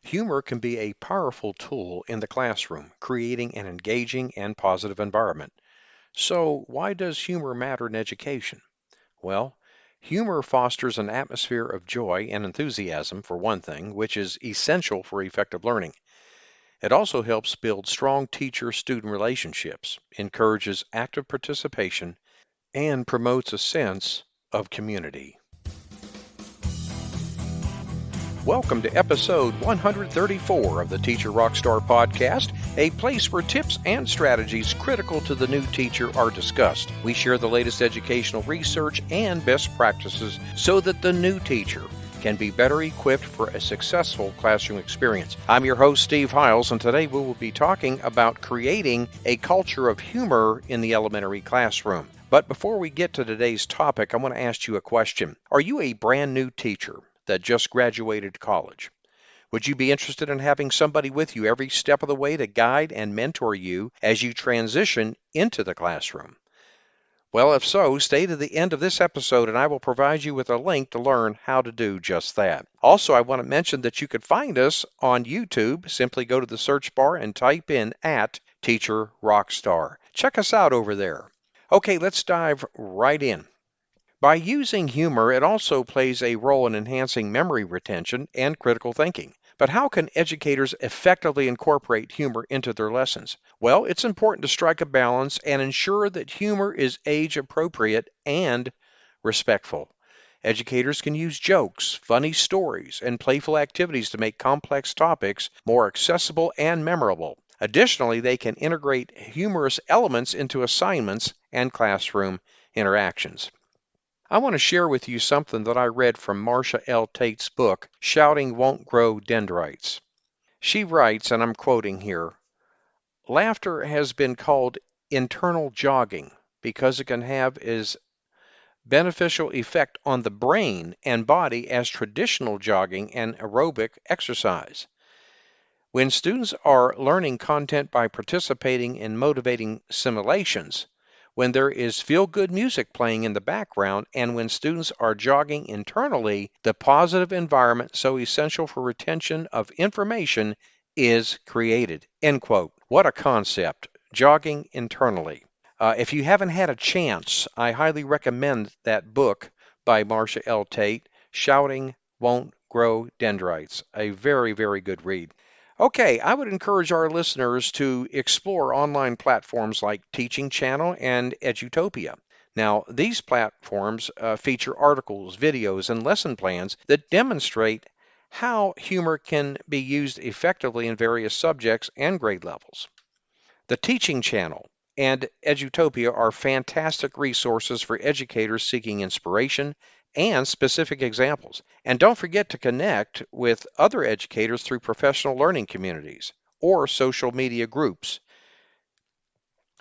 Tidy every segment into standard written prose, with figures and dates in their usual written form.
Humor can be a powerful tool in the classroom, creating an engaging and positive environment. So, why does humor matter in education? Well, humor fosters an atmosphere of joy and enthusiasm, for one thing, which is essential for effective learning. It also helps build strong teacher-student relationships, encourages active participation, and promotes a sense of community. Welcome to episode 134 of the Teacher Rockstar podcast, a place where tips and strategies critical to the new teacher are discussed. We share the latest educational research and best practices so that the new teacher can be better equipped for a successful classroom experience. I'm your host, Steve Hiles, and today we will be talking about creating a culture of humor in the elementary classroom. But before we get to today's topic, I want to ask you a question. Are you a brand new teacher that just graduated college? Would you be interested in having somebody with you every step of the way to guide and mentor you as you transition into the classroom? Well, if so, stay to the end of this episode and I will provide you with a link to learn how to do just that. Also, I want to mention that you could find us on YouTube. Simply go to the search bar and type in @Teacher Rockstar. Check us out over there. Okay, let's dive right in. By using humor, it also plays a role in enhancing memory retention and critical thinking. But how can educators effectively incorporate humor into their lessons? Well, it's important to strike a balance and ensure that humor is age appropriate and respectful. Educators can use jokes, funny stories, and playful activities to make complex topics more accessible and memorable. Additionally, they can integrate humorous elements into assignments and classroom interactions. I want to share with you something that I read from Marcia L. Tate's book, Shouting Won't Grow Dendrites. She writes, and I'm quoting here, laughter has been called internal jogging because it can have as beneficial effect on the brain and body as traditional jogging and aerobic exercise. When students are learning content by participating in motivating simulations, when there is feel-good music playing in the background, and when students are jogging internally, the positive environment so essential for retention of information is created. End quote. What a concept, jogging internally. If you haven't had a chance, I highly recommend that book by Marcia L. Tate, Shouting Won't Grow Dendrites. A very, very good read. Okay, I would encourage our listeners to explore online platforms like Teaching Channel and Edutopia. Now, these platforms feature articles, videos, and lesson plans that demonstrate how humor can be used effectively in various subjects and grade levels. The Teaching Channel and Edutopia are fantastic resources for educators seeking inspiration and specific examples. And don't forget to connect with other educators through professional learning communities or social media groups.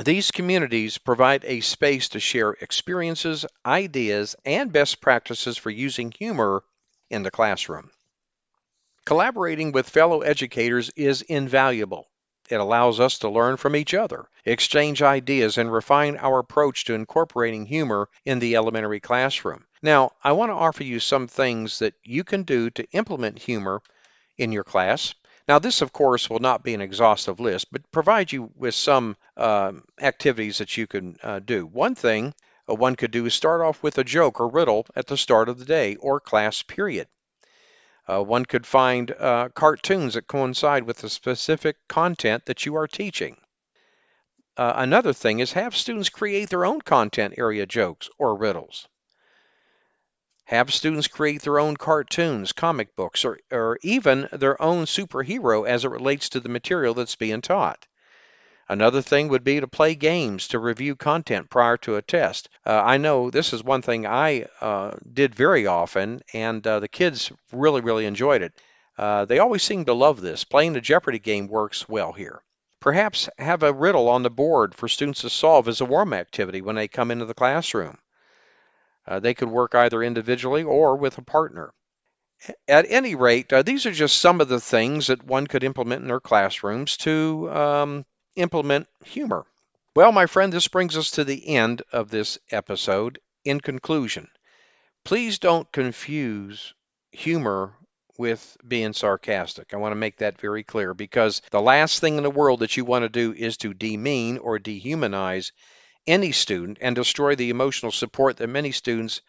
These communities provide a space to share experiences, ideas, and best practices for using humor in the classroom. Collaborating with fellow educators is invaluable. It allows us to learn from each other, exchange ideas, and refine our approach to incorporating humor in the elementary classroom. Now, I want to offer you some things that you can do to implement humor in your class. Now, this, of course, will not be an exhaustive list, but provide you with some activities that you can do. One thing one could do is start off with a joke or riddle at the start of the day or class period. One could find cartoons that coincide with the specific content that you are teaching. Another thing is have students create their own content area jokes or riddles. Have students create their own cartoons, comic books, or even their own superhero as it relates to the material that's being taught. Another thing would be to play games to review content prior to a test. I know this is one thing I did very often, and the kids really, really enjoyed it. They always seem to love this. Playing the Jeopardy game works well here. Perhaps have a riddle on the board for students to solve as a warm activity when they come into the classroom. They could work either individually or with a partner. At any rate, these are just some of the things that one could implement in their classrooms to implement humor. Well, my friend, this brings us to the end of this episode. In conclusion, please don't confuse humor with being sarcastic. I want to make that very clear, because the last thing in the world that you want to do is to demean or dehumanize any student and destroy the emotional support that many students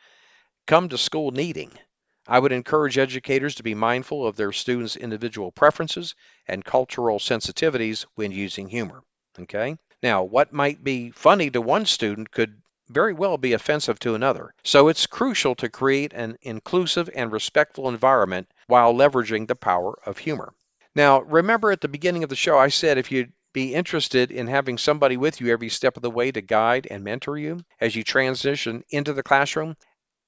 come to school needing. I would encourage educators to be mindful of their students' individual preferences and cultural sensitivities when using humor. Okay? Now, what might be funny to one student could very well be offensive to another. So it's crucial to create an inclusive and respectful environment while leveraging the power of humor. Now, remember at the beginning of the show, I said if you'd be interested in having somebody with you every step of the way to guide and mentor you as you transition into the classroom,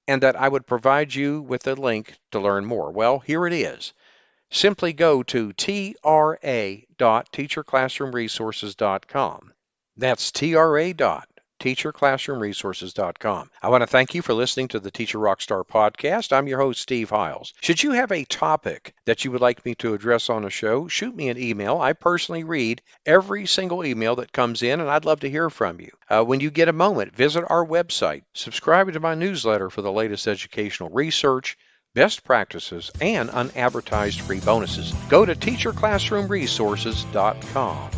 and that I would provide you with a link to learn more. Well, here it is. Simply go to tra.teacherclassroomresources.com. That's tra.teacherclassroomresources.com. I want to thank you for listening to the Teacher Rockstar podcast. I'm your host, Steve Hiles. Should you have a topic that you would like me to address on a show, shoot me an email. I personally read every single email that comes in, and I'd love to hear from you. When you get a moment, visit our website. Subscribe to my newsletter for the latest educational research, best practices, and unadvertised free bonuses. Go to teacherclassroomresources.com.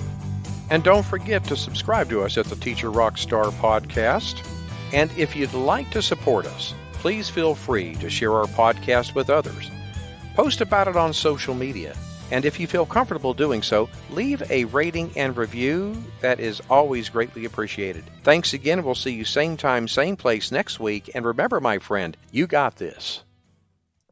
And don't forget to subscribe to us at the Teacher Rockstar Podcast. And if you'd like to support us, please feel free to share our podcast with others. Post about it on social media. And if you feel comfortable doing so, leave a rating and review. That is always greatly appreciated. Thanks again. We'll see you same time, same place next week. And remember, my friend, you got this.